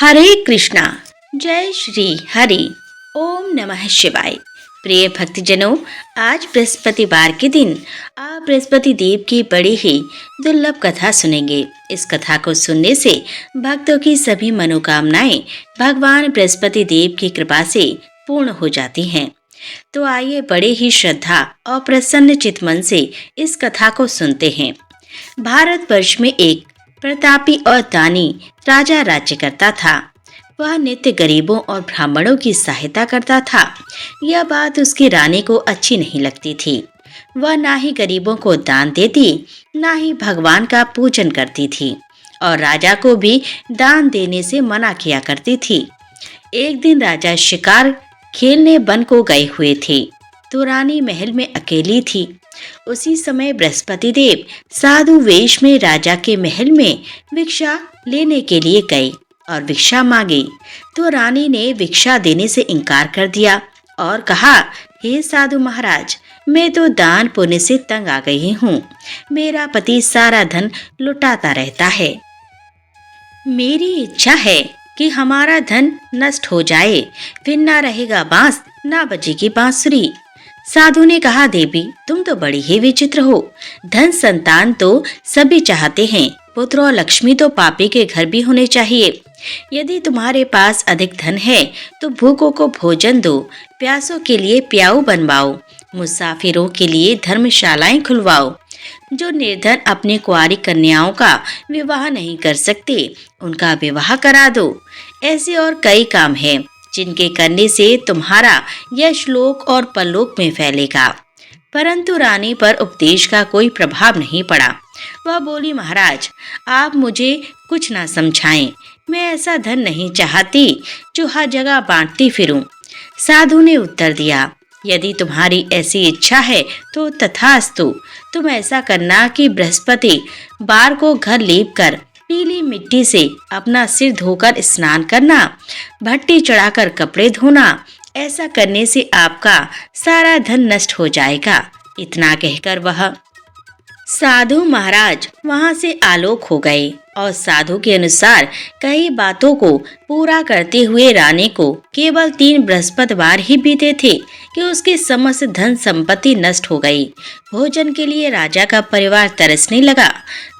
हरे कृष्णा। जय श्री हरि। ओम नमः शिवाय। प्रिय भक्तजनों, आज बृहस्पतिवार के दिन आप बृहस्पति देव की बड़ी ही दुर्लभ कथा सुनेंगे। इस कथा को सुनने से भक्तों की सभी मनोकामनाएं भगवान बृहस्पति देव की कृपा से पूर्ण हो जाती हैं। तो आइए बड़े ही श्रद्धा और प्रसन्न चित मन से इस कथा को सुनते हैं। भारतवर्ष में एक प्रतापी और दानी राजा राज्य करता था। वह नित्य गरीबों और ब्राह्मणों की सहायता करता था। यह बात उसकी रानी को अच्छी नहीं लगती थी। वह ना ही गरीबों को दान देती, ना ही भगवान का पूजन करती थी और राजा को भी दान देने से मना किया करती थी। एक दिन राजा शिकार खेलने वन को गए हुए थे, तो रानी महल में अकेली थी। उसी समय बृहस्पति देव साधु वेश में राजा के महल में भिक्षा लेने के लिए गए और भिक्षा मांगी। तो रानी ने भिक्षा देने से इनकार कर दिया और कहा, हे साधु महाराज, मैं तो दान पुण्य से तंग आ गई हूँ। मेरा पति सारा धन लुटाता रहता है। मेरी इच्छा है कि हमारा धन नष्ट हो जाए, फिर ना रहेगा बांस, ना बजेगी बांसुरी। साधु ने कहा, देवी तुम तो बड़ी ही विचित्र हो। धन संतान तो सभी चाहते हैं, पुत्र और लक्ष्मी तो पापी के घर भी होने चाहिए। यदि तुम्हारे पास अधिक धन है तो भूखों को भोजन दो, प्यासों के लिए प्याऊ बनवाओ, मुसाफिरों के लिए धर्मशालाएं खुलवाओ। जो निर्धन अपनी कुंवारी कन्याओं का विवाह नहीं कर सकते, उनका विवाह करा दो। ऐसे और कई काम हैं जिनके करने से तुम्हारा यश लोक और परलोक में फैलेगा। परंतु रानी पर उपदेश का कोई प्रभाव नहीं पड़ा। वह बोली, महाराज आप मुझे कुछ ना समझाएं। मैं ऐसा धन नहीं चाहती जो हर जगह बांटती फिरूं। साधु ने उत्तर दिया, यदि तुम्हारी ऐसी इच्छा है तो तथास्तु। तुम ऐसा करना कि बृहस्पति बार को घर लीप कर पीली मिट्टी से अपना सिर धोकर स्नान करना, भट्टी चढ़ाकर कपड़े धोना। ऐसा करने से आपका सारा धन नष्ट हो जाएगा। इतना कहकर वह साधु महाराज वहां से आलोक हो गए और साधु के अनुसार कई बातों को पूरा करते हुए रानी को केवल 3 बृहस्पतिवार ही बीते थे कि उसकी समस्त धन संपत्ति नष्ट हो गई। भोजन के लिए राजा का परिवार तरसने लगा।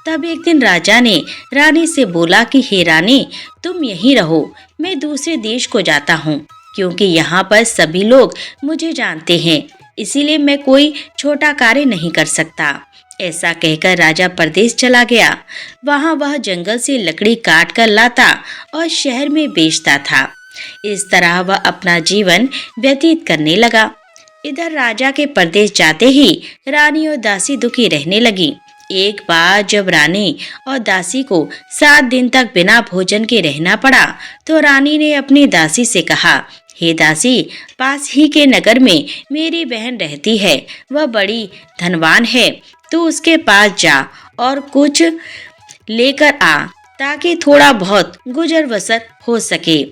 तब एक दिन राजा ने रानी से बोला कि हे रानी, तुम यहीं रहो, मैं दूसरे देश को जाता हूँ, क्योंकि यहाँ पर सभी लोग मुझे जानते हैं, इसीलिए मैं कोई छोटा कार्य नहीं कर सकता। ऐसा कहकर राजा परदेश चला गया। वहाँ वह जंगल से लकड़ी काट कर लाता और शहर में बेचता था। इस तरह वह अपना जीवन व्यतीत करने लगा। इधर राजा के परदेश जाते ही रानी और दासी दुखी रहने लगी। एक बार जब रानी और दासी को 7 दिन तक बिना भोजन के रहना पड़ा, तो रानी ने अपनी दासी से कहा, हे दासी, पास ही के नगर में मेरी बहन रहती है, वह बड़ी धनवान है, तू उसके पास जा और कुछ लेकर आ, ताकि थोड़ा बहुत गुजर बसर हो सके।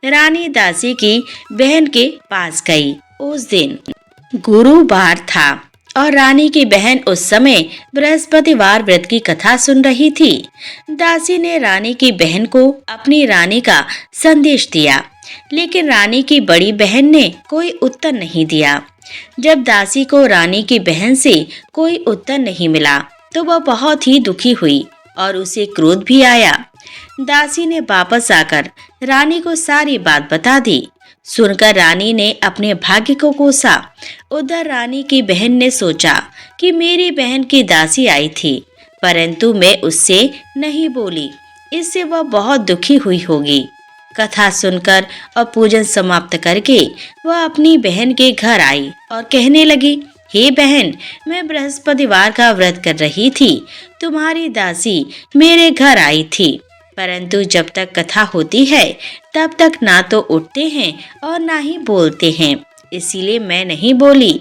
रानी दासी की बहन के पास गई। उस दिन गुरुवार था और रानी की बहन उस समय बृहस्पतिवार व्रत की कथा सुन रही थी। दासी ने रानी की बहन को अपनी रानी का संदेश दिया, लेकिन रानी की बड़ी बहन ने कोई उत्तर नहीं दिया। जब दासी को रानी की बहन से कोई उत्तर नहीं मिला, तो वह बहुत ही दुखी हुई और उसे क्रोध भी आया। दासी ने वापस आकर रानी को सारी बात बता दी। सुनकर रानी ने अपने भाग्य को कोसा। उधर रानी की बहन ने सोचा कि मेरी बहन की दासी आई थी, परंतु मैं उससे नहीं बोली, इससे वह बहुत दुखी हुई होगी। कथा सुनकर और पूजन समाप्त करके वह अपनी बहन के घर आई और कहने लगी, हे बहन, मैं बृहस्पतिवार का व्रत कर रही थी। तुम्हारी दासी मेरे घर आई थी, परंतु जब तक कथा होती है तब तक ना तो उठते हैं और ना ही बोलते हैं, इसीलिए मैं नहीं बोली।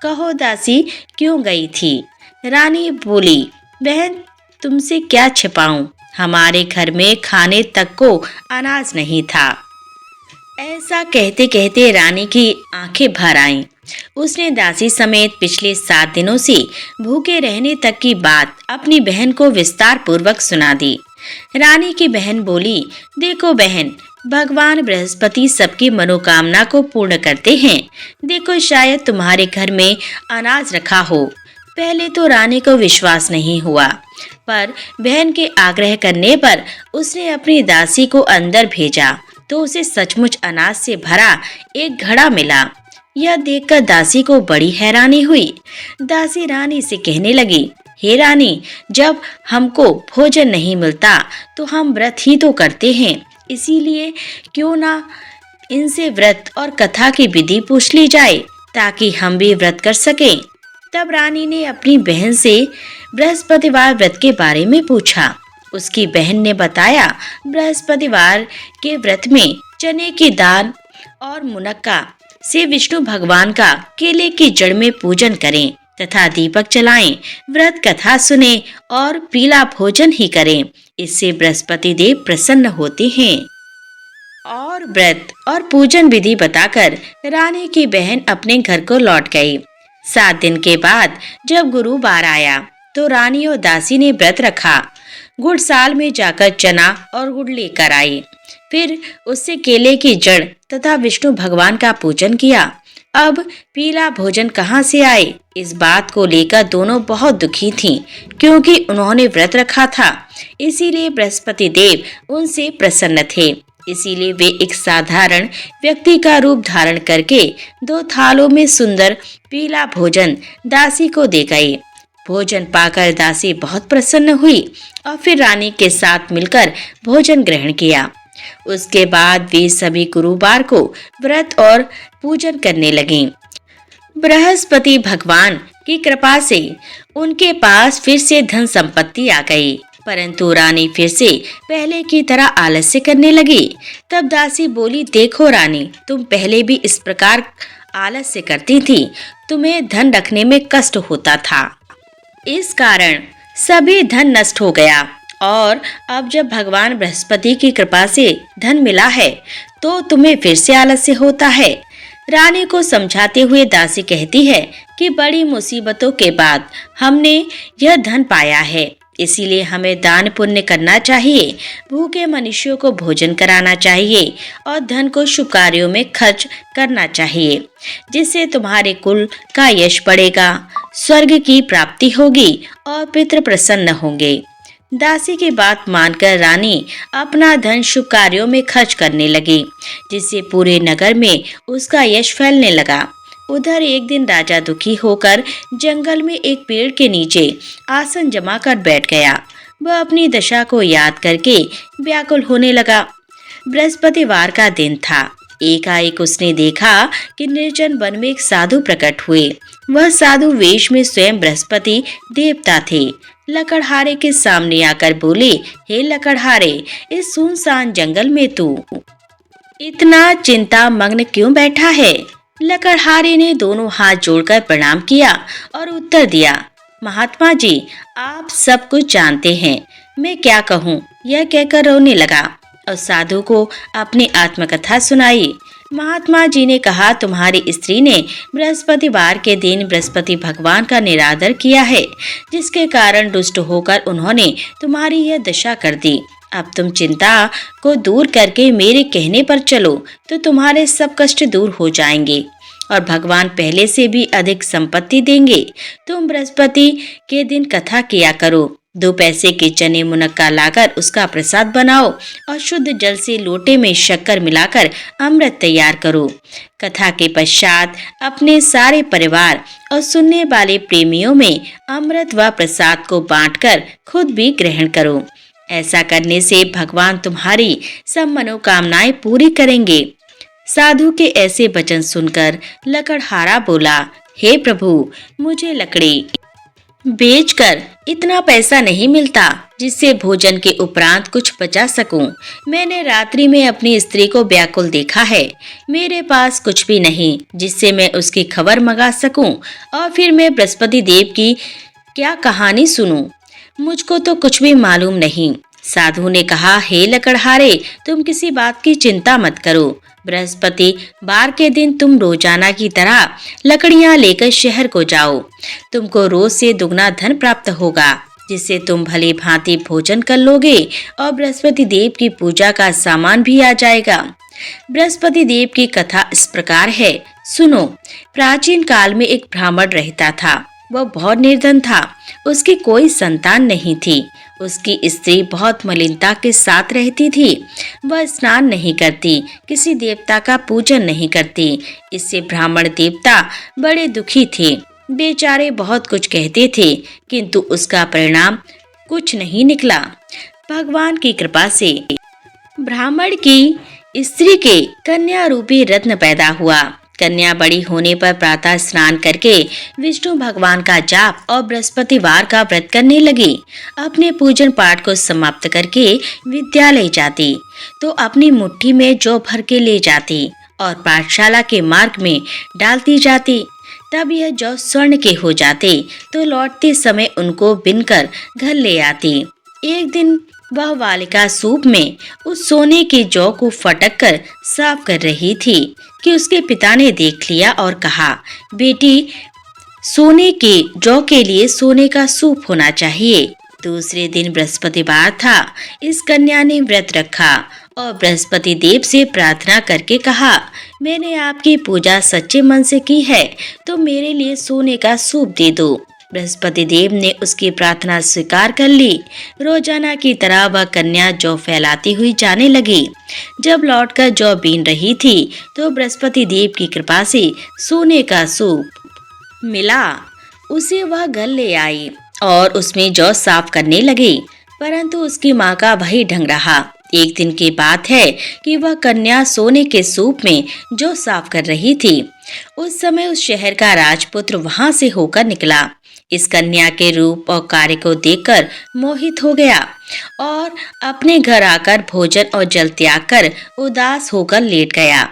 कहो दासी क्यों गई थी? रानी बोली, बहन तुमसे क्या छिपाऊं, हमारे घर में खाने तक को अनाज नहीं था। ऐसा कहते कहते रानी की आंखें भर आईं। उसने दासी समेत पिछले 7 दिनों से भूखे रहने तक की बात अपनी बहन को विस्तार पूर्वक सुना दी। रानी की बहन बोली, देखो बहन, भगवान बृहस्पति सबकी मनोकामना को पूर्ण करते हैं। देखो, शायद तुम्हारे घर में अनाज रखा हो। पहले तो रानी को विश्वास नहीं हुआ, पर बहन के आग्रह करने पर उसने अपनी दासी को अंदर भेजा तो उसे सचमुच अनाज से भरा एक घड़ा मिला। यह देखकर दासी को बड़ी हैरानी हुई। दासी रानी से कहने लगी, हे रानी, जब हमको भोजन नहीं मिलता तो हम व्रत ही तो करते हैं, इसीलिए क्यों ना इनसे व्रत और कथा की विधि पूछ ली जाए ताकि हम भी व्रत कर सकें। तब रानी ने अपनी बहन से बृहस्पतिवार व्रत के बारे में पूछा। उसकी बहन ने बताया, बृहस्पतिवार के व्रत में चने की दाल और मुनक्का से विष्णु भगवान का केले की जड़ में पूजन करें तथा दीपक जलाएं, व्रत कथा सुने और पीला भोजन ही करें। इससे बृहस्पति देव प्रसन्न होते हैं। और व्रत और पूजन विधि बताकर रानी की बहन अपने घर को लौट गई। 7 दिन के बाद जब गुरुवार आया तो रानी और दासी ने व्रत रखा। गुड़साल में जाकर चना और गुड़ लेकर आई। फिर उससे केले की जड़ तथा विष्णु भगवान का पूजन किया। अब पीला भोजन कहाँ से आए, इस बात को लेकर दोनों बहुत दुखी थीं, क्योंकि उन्होंने व्रत रखा था। इसीलिए बृहस्पति देव उनसे प्रसन्न थे। इसीलिए वे एक साधारण व्यक्ति का रूप धारण करके 2 थालों में सुंदर पीला भोजन दासी को दे गए। भोजन पाकर दासी बहुत प्रसन्न हुई और फिर रानी के साथ मिलकर भोजन ग्रहण किया। उसके बाद वे सभी गुरुवार को व्रत और पूजन करने लगे। बृहस्पति भगवान की कृपा से उनके पास फिर से धन संपत्ति आ गई, परंतु रानी फिर से पहले की तरह आलस्य करने लगी। तब दासी बोली, देखो रानी, तुम पहले भी इस प्रकार आलस्य करती थी, तुम्हें धन रखने में कष्ट होता था, इस कारण सभी धन नष्ट हो गया। और अब जब भगवान बृहस्पति की कृपा से धन मिला है तो तुम्हें फिर से आलस्य होता है। रानी को समझाते हुए दासी कहती है कि बड़ी मुसीबतों के बाद हमने यह धन पाया है, इसीलिए हमें दान पुण्य करना चाहिए, भूखे मनुष्यों को भोजन कराना चाहिए और धन को शुभ कार्यों में खर्च करना चाहिए, जिससे तुम्हारे कुल का यश बढ़ेगा, स्वर्ग की प्राप्ति होगी और पितृ प्रसन्न होंगे। दासी की बात मानकर रानी अपना धन शुभ कार्यों में खर्च करने लगी, जिससे पूरे नगर में उसका यश फैलने लगा। उधर एक दिन राजा दुखी होकर जंगल में एक पेड़ के नीचे आसन जमा कर बैठ गया। वह अपनी दशा को याद करके व्याकुल होने लगा। बृहस्पतिवार का दिन था। एकाएक उसने देखा कि निर्जन वन में एक साधु प्रकट हुए। वह साधु वेश में स्वयं बृहस्पति देवता थे। लकड़हारे के सामने आकर बोले, हे लकड़हारे, इस सुनसान जंगल में तू इतना चिंता मग्न क्यों बैठा है? लकड़हारे ने दोनों हाथ जोड़कर प्रणाम किया और उत्तर दिया, महात्मा जी, आप सब कुछ जानते हैं, मैं क्या कहूँ। यह कहकर रोने लगा और साधु को अपनी आत्मकथा सुनाई। महात्मा जी ने कहा, तुम्हारी स्त्री ने बृहस्पतिवार के दिन बृहस्पति भगवान का निरादर किया है, जिसके कारण दुष्ट होकर उन्होंने तुम्हारी यह दशा कर दी। अब तुम चिंता को दूर करके मेरे कहने पर चलो तो तुम्हारे सब कष्ट दूर हो जाएंगे और भगवान पहले से भी अधिक संपत्ति देंगे। तुम बृहस्पति के दिन कथा किया करो। 2 पैसे के चने मुनक्का लाकर उसका प्रसाद बनाओ और शुद्ध जल से लोटे में शक्कर मिलाकर अमृत तैयार करो। कथा के पश्चात अपने सारे परिवार और सुनने वाले प्रेमियों में अमृत व प्रसाद को बांटकर खुद भी ग्रहण करो। ऐसा करने से भगवान तुम्हारी सब मनोकामनाएं पूरी करेंगे। साधु के ऐसे वचन सुनकर लकड़हारा बोला, हे प्रभु, मुझे लकड़ी बेचकर इतना पैसा नहीं मिलता जिससे भोजन के उपरांत कुछ बचा सकूं। मैंने रात्रि में अपनी स्त्री को व्याकुल देखा है। मेरे पास कुछ भी नहीं जिससे मैं उसकी खबर मंगा सकूं और फिर मैं बृहस्पति देव की क्या कहानी सुनूं। मुझको तो कुछ भी मालूम नहीं। साधु ने कहा, हे लकड़हारे, तुम किसी बात की चिंता मत करो। बृहस्पति बार के दिन तुम रोजाना की तरह लकड़ियां लेकर शहर को जाओ। तुमको रोज से दुगना धन प्राप्त होगा। जिससे तुम भली भांति भोजन कर लोगे और बृहस्पति देव की पूजा का सामान भी आ जाएगा। बृहस्पति देव की कथा इस प्रकार है, सुनो। प्राचीन काल में एक ब्राह्मण रहता था। वह बहुत निर्धन था। उसकी कोई संतान नहीं थी। उसकी स्त्री बहुत मलिनता के साथ रहती थी। वह स्नान नहीं करती, किसी देवता का पूजन नहीं करती। इससे ब्राह्मण देवता बड़े दुखी थे। बेचारे बहुत कुछ कहते थे, किंतु उसका परिणाम कुछ नहीं निकला। भगवान की कृपा से ब्राह्मण की स्त्री के कन्या रूपी रत्न पैदा हुआ। कन्या बड़ी होने पर प्रातः स्नान करके विष्णु भगवान का जाप और बृहस्पतिवार का व्रत करने लगी। अपने पूजन पाठ को समाप्त करके विद्यालय जाती तो अपनी मुट्ठी में जौ भर के ले जाती और पाठशाला के मार्ग में डालती जाती। तब यह जौ स्वर्ण के हो जाते तो लौटते समय उनको बिनकर घर ले आती। एक दिन वह बालिका सूप में उस सोने के जौ को फटक कर साफ कर रही थी कि उसके पिता ने देख लिया और कहा, बेटी, सोने के जौ के लिए सोने का सूप होना चाहिए। दूसरे दिन बृहस्पतिवार था। इस कन्या ने व्रत रखा और बृहस्पति देव से प्रार्थना करके कहा, मैंने आपकी पूजा सच्चे मन से की है तो मेरे लिए सोने का सूप दे दो। बृहस्पति देव ने उसकी प्रार्थना स्वीकार कर ली। रोजाना की तरह वह कन्या जौ फैलाती हुई जाने लगी। जब लौटकर जौ बीन रही थी तो बृहस्पति देव की कृपा से सोने का सूप मिला। उसे वह घर ले आई और उसमें जौ साफ करने लगी, परंतु उसकी माँ का वही ढंग रहा। एक दिन की बात है कि वह कन्या सोने के सूप में जौ साफ कर रही थी। उस समय उस शहर का राजपुत्र वहां से होकर निकला। इस कन्या के रूप और कार्य को देखकर मोहित हो गया और अपने घर आकर भोजन और जल त्याग कर उदास होकर लेट गया।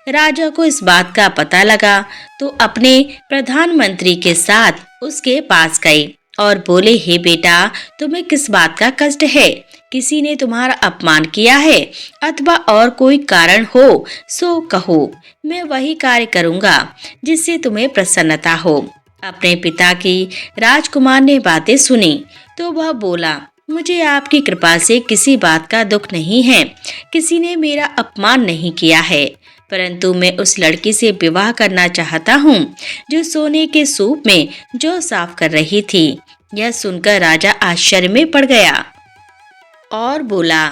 राजा को इस बात का पता लगा तो अपने प्रधानमंत्री के साथ उसके पास गए और बोले, हे बेटा, तुम्हें किस बात का कष्ट है? किसी ने तुम्हारा अपमान किया है अथवा और कोई कारण हो सो कहो, मैं वही कार्य करूँगा जिससे तुम्हें प्रसन्नता हो। अपने पिता की राजकुमार ने बातें सुनी तो वह बोला, मुझे आपकी कृपा से किसी बात का दुख नहीं है। किसी ने मेरा अपमान नहीं किया है, परंतु मैं उस लड़की से विवाह करना चाहता हूँ जो सोने के सूप में जौ साफ कर रही थी। यह सुनकर राजा आश्चर्य में पड़ गया और बोला,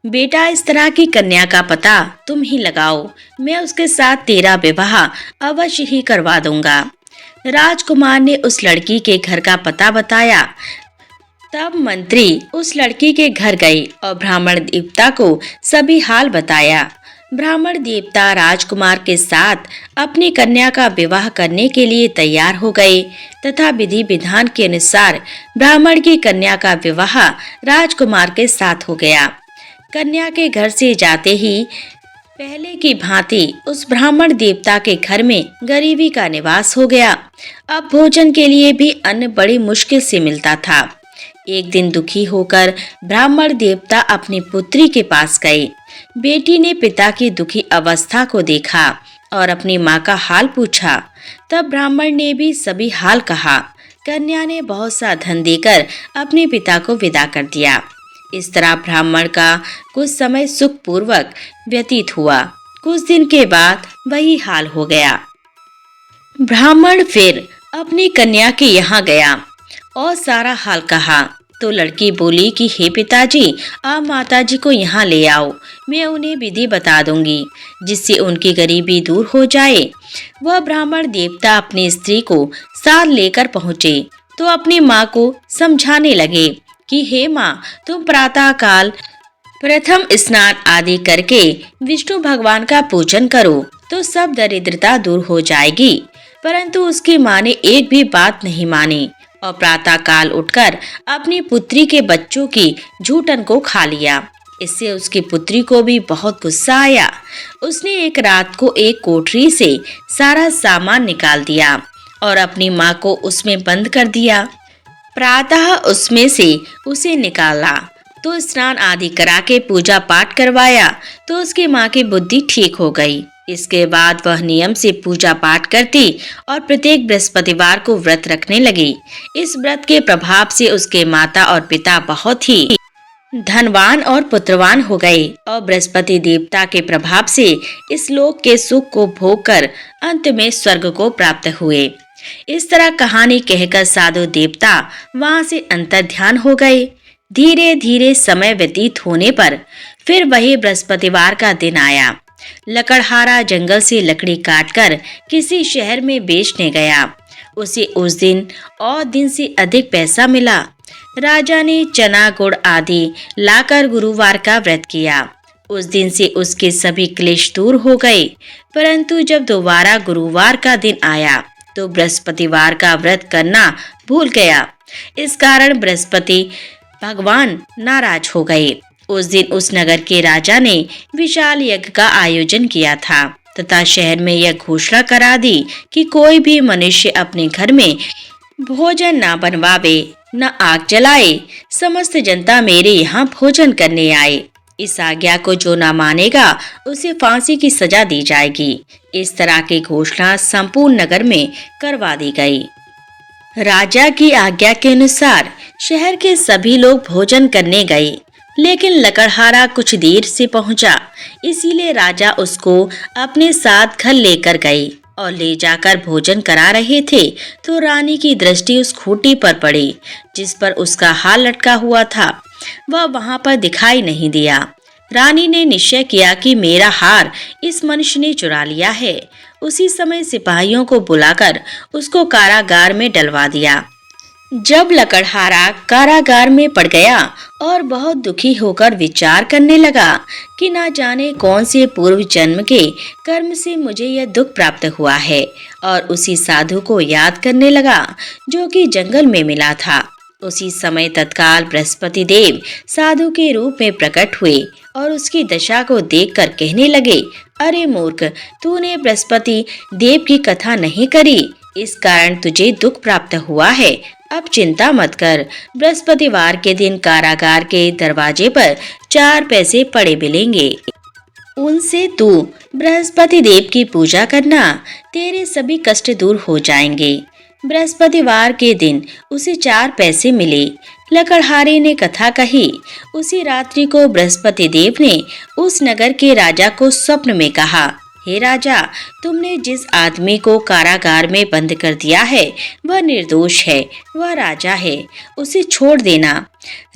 बेटा, इस तरह की कन्या का पता तुम ही लगाओ। मैं उसके साथ तेरा विवाह अवश्य ही करवा दूंगा। राजकुमार ने उस लड़की के घर का पता बताया। तब मंत्री उस लड़की के घर गए और ब्राह्मण देवता को सभी हाल बताया। ब्राह्मण देवता राजकुमार के साथ अपनी कन्या का विवाह करने के लिए तैयार हो गए तथा विधि विधान के अनुसार ब्राह्मण की कन्या का विवाह राजकुमार के साथ हो गया। कन्या के घर से जाते ही पहले की भांति उस ब्राह्मण देवता के घर में गरीबी का निवास हो गया। अब भोजन के लिए भी अन्न बड़ी मुश्किल से मिलता था। एक दिन दुखी होकर ब्राह्मण देवता अपनी पुत्री के पास गए। बेटी ने पिता की दुखी अवस्था को देखा और अपनी माँ का हाल पूछा। तब ब्राह्मण ने भी सभी हाल कहा। कन्या ने बहुत सा धन देकर अपने पिता को विदा कर दिया। इस तरह ब्राह्मण का कुछ समय सुखपूर्वक व्यतीत हुआ। कुछ दिन के बाद वही हाल हो गया। ब्राह्मण फिर अपनी कन्या के यहाँ गया और सारा हाल कहा तो लड़की बोली कि हे पिताजी, आप माताजी को यहाँ ले आओ, मैं उन्हें विधि बता दूंगी जिससे उनकी गरीबी दूर हो जाए। वह ब्राह्मण देवता अपनी स्त्री को साथ लेकर पहुँचे तो अपनी माँ को समझाने लगे कि हे माँ, तुम प्रातः काल प्रथम स्नान आदि करके विष्णु भगवान का पूजन करो तो सब दरिद्रता दूर हो जाएगी। परंतु उसकी माँ ने एक भी बात नहीं मानी और प्रातः काल उठकर अपनी पुत्री के बच्चों की जूठन को खा लिया। इससे उसकी पुत्री को भी बहुत गुस्सा आया। उसने एक रात को एक कोठरी से सारा सामान निकाल दिया और अपनी माँ को उसमें बंद कर दिया। प्रातः उसमें से उसे निकाला तो स्नान आदि करा के पूजा पाठ करवाया तो उसकी माँ की बुद्धि ठीक हो गई इसके बाद वह नियम से पूजा पाठ करती और प्रत्येक बृहस्पतिवार को व्रत रखने लगी। इस व्रत के प्रभाव से उसके माता और पिता बहुत ही धनवान और पुत्रवान हो गए और बृहस्पति देवता के प्रभाव से इस लोक के सुख को भोग कर अंत में स्वर्ग को प्राप्त हुए। इस तरह कहानी कहकर साधु देवता वहां से अंतर्ध्यान हो गए। धीरे धीरे समय व्यतीत होने पर फिर वही बृहस्पतिवार का दिन आया। लकड़हारा जंगल से लकड़ी काटकर किसी शहर में बेचने गया। उसे उस दिन और दिन से अधिक पैसा मिला। राजा ने चना गुड़ आदि लाकर गुरुवार का व्रत किया। उस दिन से उसके सभी क्लेश दूर हो गए। परंतु जब दोबारा गुरुवार का दिन आया तो बृहस्पतिवार का व्रत करना भूल गया। इस कारण बृहस्पति भगवान नाराज हो गए। उस दिन उस नगर के राजा ने विशाल यज्ञ का आयोजन किया था तथा शहर में यह घोषणा करा दी कि कोई भी मनुष्य अपने घर में भोजन न बनवावे, न आग जलाए। समस्त जनता मेरे यहाँ भोजन करने आए। इस आज्ञा को जो न मानेगा उसे फांसी की सजा दी जाएगी। इस तरह की घोषणा संपूर्ण नगर में करवा दी गई। राजा की आज्ञा के अनुसार शहर के सभी लोग भोजन करने गए, लेकिन लकड़हारा कुछ देर से पहुंचा। इसीलिए राजा उसको अपने साथ घर लेकर गए और ले जाकर भोजन करा रहे थे तो रानी की दृष्टि उस खूंटी पर पड़ी जिस पर उसका हार लटका हुआ था। वह वहां पर दिखाई नहीं दिया। रानी ने निश्चय किया कि मेरा हार इस मनुष्य ने चुरा लिया है। उसी समय सिपाहियों को बुलाकर उसको कारागार में डलवा दिया। जब लकड़हारा कारागार में पड़ गया और बहुत दुखी होकर विचार करने लगा कि ना जाने कौन से पूर्व जन्म के कर्म से मुझे यह दुख प्राप्त हुआ है, और उसी साधु को याद करने लगा जो कि जंगल में मिला था। उसी समय तत्काल बृहस्पति देव साधु के रूप में प्रकट हुए और उसकी दशा को देखकर कहने लगे, अरे मूर्ख, तूने बृहस्पति देव की कथा नहीं करी, इस कारण तुझे दुख प्राप्त हुआ है। अब चिंता मत कर। बृहस्पतिवार के दिन कारागार के दरवाजे पर 4 पैसे पड़े मिलेंगे। उनसे तू बृहस्पति देव की पूजा करना, तेरे सभी कष्ट दूर हो जाएंगे। बृहस्पतिवार के दिन उसे 4 पैसे मिले। लकड़हारे ने कथा कही। उसी रात्रि को बृहस्पति देव ने उस नगर के राजा को स्वप्न में कहा, हे राजा, तुमने जिस आदमी को कारागार में बंद कर दिया है वह निर्दोष है, वह राजा है, उसे छोड़ देना।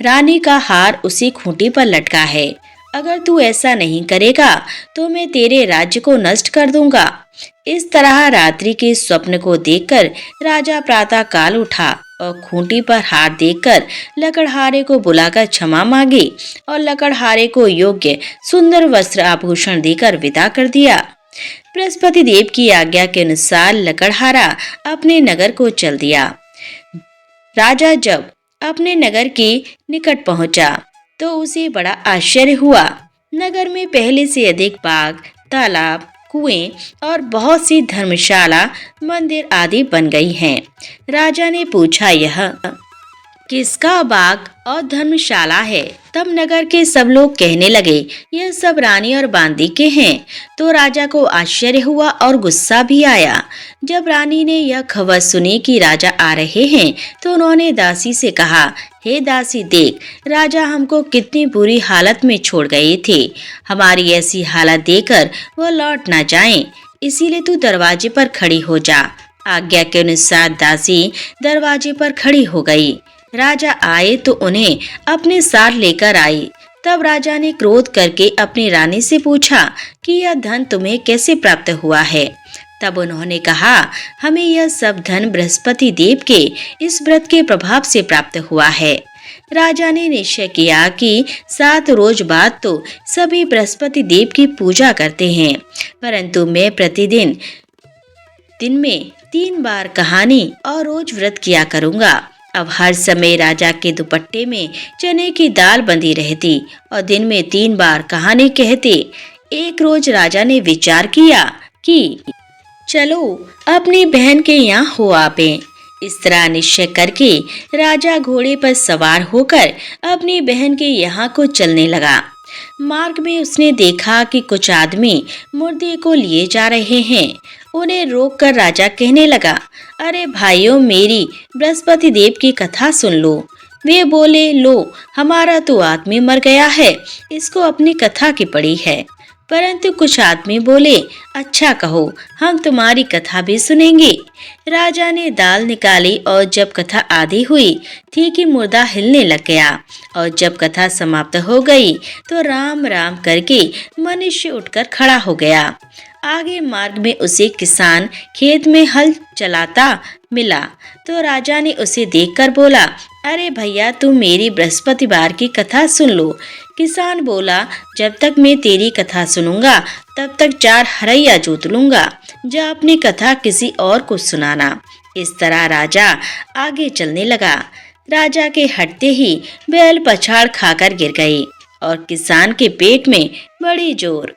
रानी का हार उसी खूंटी पर लटका है। अगर तू ऐसा नहीं करेगा तो मैं तेरे राज्य को नष्ट कर दूंगा। इस तरह रात्रि के स्वप्न को देखकर राजा प्रातः काल उठा और खूंटी पर हार देखकर लकड़हारे को बुलाकर क्षमा मांगी और लकड़हारे को योग्य सुंदर वस्त्र आभूषण देकर विदा कर दिया। बृहस्पति देव की आज्ञा के अनुसार लकड़हारा अपने नगर को चल दिया। राजा जब अपने नगर के निकट पहुंचा तो उसे बड़ा आश्चर्य हुआ। नगर में पहले से अधिक बाग, तालाब, कुएं और बहुत सी धर्मशाला, मंदिर आदि बन गई हैं। राजा ने पूछा, यह किसका बाग और धर्मशाला है? तब नगर के सब लोग कहने लगे, यह सब रानी और बांदी के हैं। तो राजा को आश्चर्य हुआ और गुस्सा भी आया। जब रानी ने यह खबर सुनी कि राजा आ रहे हैं तो उन्होंने दासी से कहा, हे दासी, देख, राजा हमको कितनी बुरी हालत में छोड़ गए थे। हमारी ऐसी हालत देखकर वह लौट ना जाएं, इसीलिए तू दरवाजे पर खड़ी हो जा। आज्ञा के अनुसार दासी दरवाजे पर खड़ी हो गई। राजा आए तो उन्हें अपने साथ लेकर आई। तब राजा ने क्रोध करके अपनी रानी से पूछा कि यह धन तुम्हें कैसे प्राप्त हुआ है? तब उन्होंने कहा, हमें यह सब धन बृहस्पति देव के इस व्रत के प्रभाव से प्राप्त हुआ है। राजा ने निश्चय किया कि 7 रोज बाद तो सभी बृहस्पति देव की पूजा करते हैं, परंतु मैं प्रतिदिन दिन में 3 बार कहानी और रोज व्रत किया करूंगा। अब हर समय राजा के दुपट्टे में चने की दाल बंधी रहती और दिन में 3 बार कहानी कहते। एक रोज राजा ने विचार किया कि चलो अपनी बहन के यहाँ हो आपे। इस तरह निश्चय करके राजा घोड़े पर सवार होकर अपनी बहन के यहाँ को चलने लगा। मार्ग में उसने देखा कि कुछ आदमी मुर्दे को लिए जा रहे हैं। उन्हें रोककर राजा कहने लगा, अरे भाइयों, मेरी बृहस्पति देव की कथा सुन लो। वे बोले, लो, हमारा तो आदमी मर गया है, इसको अपनी कथा की पड़ी है। परंतु कुछ आदमी बोले, अच्छा कहो, हम तुम्हारी कथा भी सुनेंगे। राजा ने दाल निकाली और जब कथा आधी हुई थी कि मुर्दा हिलने लग गया, और जब कथा समाप्त हो गई तो राम राम करके मनुष्य उठकर खड़ा हो गया। आगे मार्ग में उसे किसान खेत में हल चलाता मिला तो राजा ने उसे देखकर बोला, अरे भैया, तुम मेरी बृहस्पतिवार की कथा सुन लो। किसान बोला, जब तक मैं तेरी कथा सुनूंगा तब तक 4 हरैया जोत लूंगा। जा अपनी कथा किसी और को सुनाना। इस तरह राजा आगे चलने लगा। राजा के हटते ही बैल पछाड़ खाकर गिर गई और किसान के पेट में बड़ी जोर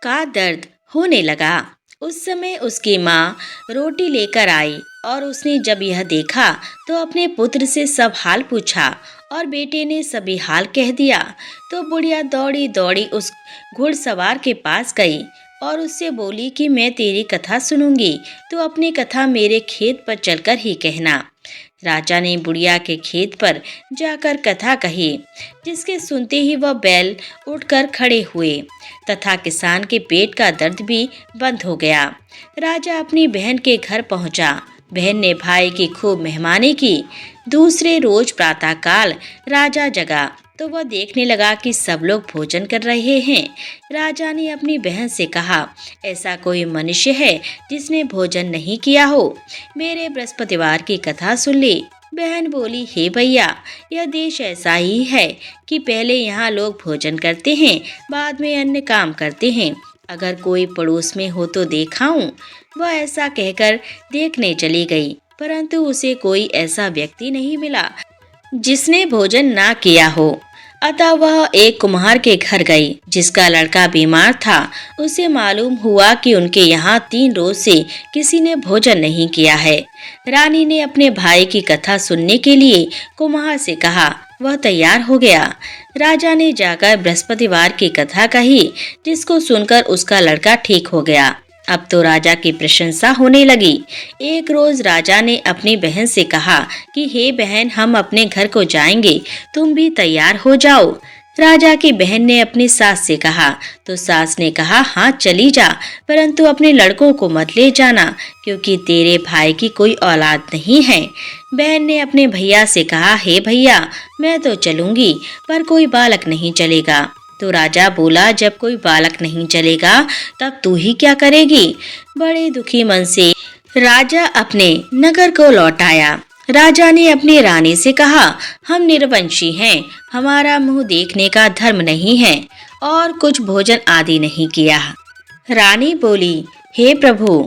का दर्द होने लगा। उस समय उसकी माँ रोटी लेकर आई और उसने जब यह देखा तो अपने पुत्र से सब हाल पूछा और बेटे ने सभी हाल कह दिया। तो बुढ़िया दौड़ी दौड़ी उस घुड़सवार के पास गई और उससे बोली कि मैं तेरी कथा सुनूंगी, तो अपनी कथा मेरे खेत पर चलकर ही कहना। राजा ने बुढ़िया के खेत पर जाकर कथा कही, जिसके सुनते ही वह बैल उठकर खड़े हुए तथा किसान के पेट का दर्द भी बंद हो गया। राजा अपनी बहन के घर पहुंचा। बहन ने भाई की खूब मेहमानी की। दूसरे रोज प्रातःकाल राजा जगा तो वह देखने लगा कि सब लोग भोजन कर रहे हैं। राजा ने अपनी बहन से कहा, ऐसा कोई मनुष्य है जिसने भोजन नहीं किया हो? मेरे बृहस्पतिवार की कथा सुन ले। बहन बोली, हे भैया, यह देश ऐसा ही है कि पहले यहाँ लोग भोजन करते हैं, बाद में अन्य काम करते हैं। अगर कोई पड़ोस में हो तो देखाऊं। वह ऐसा कहकर देखने चली गई, परंतु उसे कोई ऐसा व्यक्ति नहीं मिला जिसने भोजन ना किया हो। अतः वह एक कुम्हार के घर गई, जिसका लड़का बीमार था। उसे मालूम हुआ कि उनके यहाँ 3 रोज से किसी ने भोजन नहीं किया है। रानी ने अपने भाई की कथा सुनने के लिए कुम्हार से कहा। वह तैयार हो गया। राजा ने जाकर बृहस्पतिवार की कथा कही, जिसको सुनकर उसका लड़का ठीक हो गया। अब तो राजा की प्रशंसा होने लगी। एक रोज राजा ने अपनी बहन से कहा कि हे बहन, हम अपने घर को जाएंगे, तुम भी तैयार हो जाओ। राजा की बहन ने अपनी सास से कहा तो सास ने कहा, हाँ चली जा, परंतु अपने लड़कों को मत ले जाना, क्योंकि तेरे भाई की कोई औलाद नहीं है। बहन ने अपने भैया से कहा, हे भैया, मैं तो चलूंगी, पर कोई बालक नहीं चलेगा। तो राजा बोला, जब कोई बालक नहीं चलेगा तब तू ही क्या करेगी? बड़े दुखी मन से राजा अपने नगर को लौट आया। राजा ने अपनी रानी से कहा, हम निर्वंशी हैं, हमारा मुंह देखने का धर्म नहीं है और कुछ भोजन आदि नहीं किया। रानी बोली, हे प्रभु,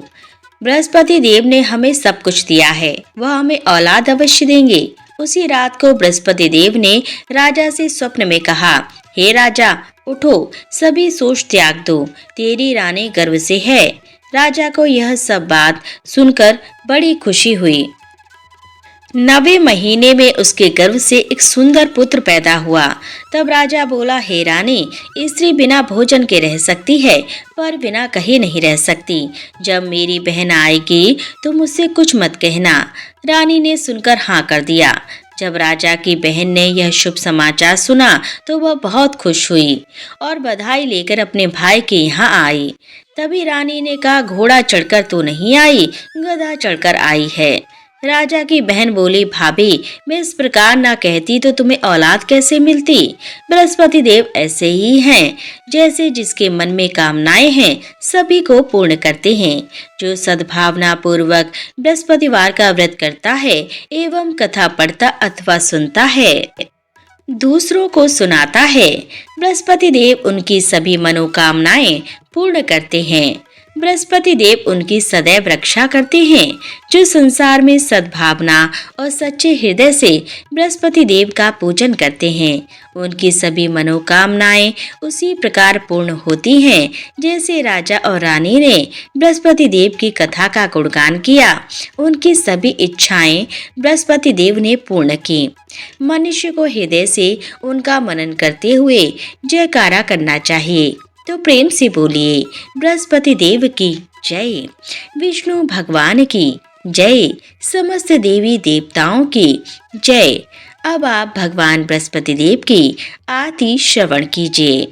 बृहस्पति देव ने हमें सब कुछ दिया है, वह हमें औलाद अवश्य देंगे। उसी रात को बृहस्पति देव ने राजा से स्वप्न में कहा, हे राजा, उठो, सभी सोच त्याग दो, तेरी रानी गर्व से है। राजा को यह सब बात सुनकर बड़ी खुशी हुई। 9वें महीने में उसके गर्भ से एक सुंदर पुत्र पैदा हुआ। तब राजा बोला, हे रानी, स्त्री बिना भोजन के रह सकती है, पर बिना कहे नहीं रह सकती। जब मेरी बहन आएगी तो मुझसे कुछ मत कहना। रानी ने सुनकर हाँ कर दिया। जब राजा की बहन ने यह शुभ समाचार सुना तो वह बहुत खुश हुई और बधाई लेकर अपने भाई के यहाँ आई। तभी रानी ने कहा, घोड़ा चढ़कर तो नहीं आई, गधा चढ़कर आई है। राजा की बहन बोली, भाभी, मैं इस प्रकार ना कहती तो तुम्हें औलाद कैसे मिलती? बृहस्पति देव ऐसे ही हैं, जैसे जिसके मन में कामनाएं हैं सभी को पूर्ण करते हैं। जो सद्भावना पूर्वक बृहस्पतिवार का व्रत करता है एवं कथा पढ़ता अथवा सुनता है, दूसरों को सुनाता है, बृहस्पति देव उनकी सभी मनोकामनाएं पूर्ण करते हैं। बृहस्पति देव उनकी सदैव रक्षा करते हैं। जो संसार में सद्भावना और सच्चे हृदय से बृहस्पति देव का पूजन करते हैं, उनकी सभी मनोकामनाएं उसी प्रकार पूर्ण होती हैं जैसे राजा और रानी ने बृहस्पति देव की कथा का गुणगान किया। उनकी सभी इच्छाएं बृहस्पति देव ने पूर्ण की। मनुष्य को हृदय से उनका मनन करते हुए जयकारा करना चाहिए। तो प्रेम से बोलिए बृहस्पति देव की जय, विष्णु भगवान की जय, समस्त देवी देवताओं की जय। अब आप भगवान बृहस्पति देव की आरती श्रवण कीजिए।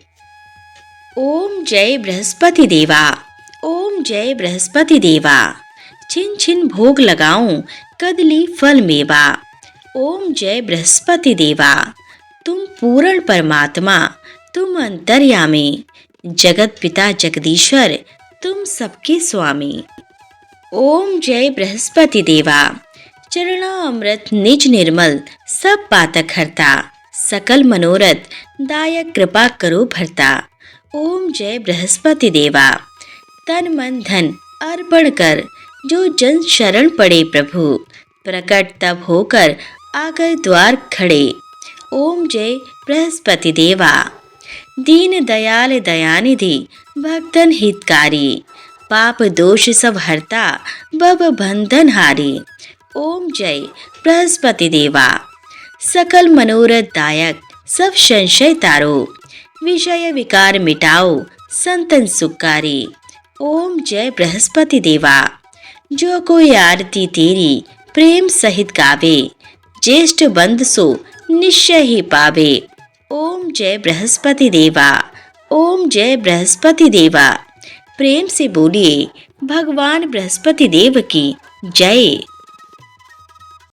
ओम जय बृहस्पति देवा, ओम जय बृहस्पति देवा। छिन छिन भोग लगाऊं कदली फल मेवा। ओम जय बृहस्पति देवा। तुम पूर्ण परमात्मा, तुम अंतर्यामी, जगत पिता जगदीश्वर, तुम सबके स्वामी। ओम जय बृहस्पति देवा। चरणा अमृत निज निर्मल, सब पातक हरता, सकल मनोरथ दायक कृपा करो भरता। ओम जय बृहस्पति देवा। तन मन धन अर्पण कर, जो जन शरण पड़े प्रभु, प्रकट तब होकर आकर द्वार खड़े। ओम जय बृहस्पति देवा। दीन दयाल दयानिधि, भक्तन हितकारी, पाप दोष सब हरता, भव बंधन हारी। ओम जय बृहस्पति देवा। सकल मनोरथ दायक, सब संशय तारो, विषय विकार मिटाओ, संतन सुखारी। ओम जय बृहस्पति देवा। जो कोई आरती तेरी प्रेम सहित गावे, ज्येष्ठ बंद सो निश्चय ही पावे। ओम जय बृहस्पति देवा, ओम जय बृहस्पति देवा। प्रेम से बोलिए भगवान बृहस्पति देव की जय।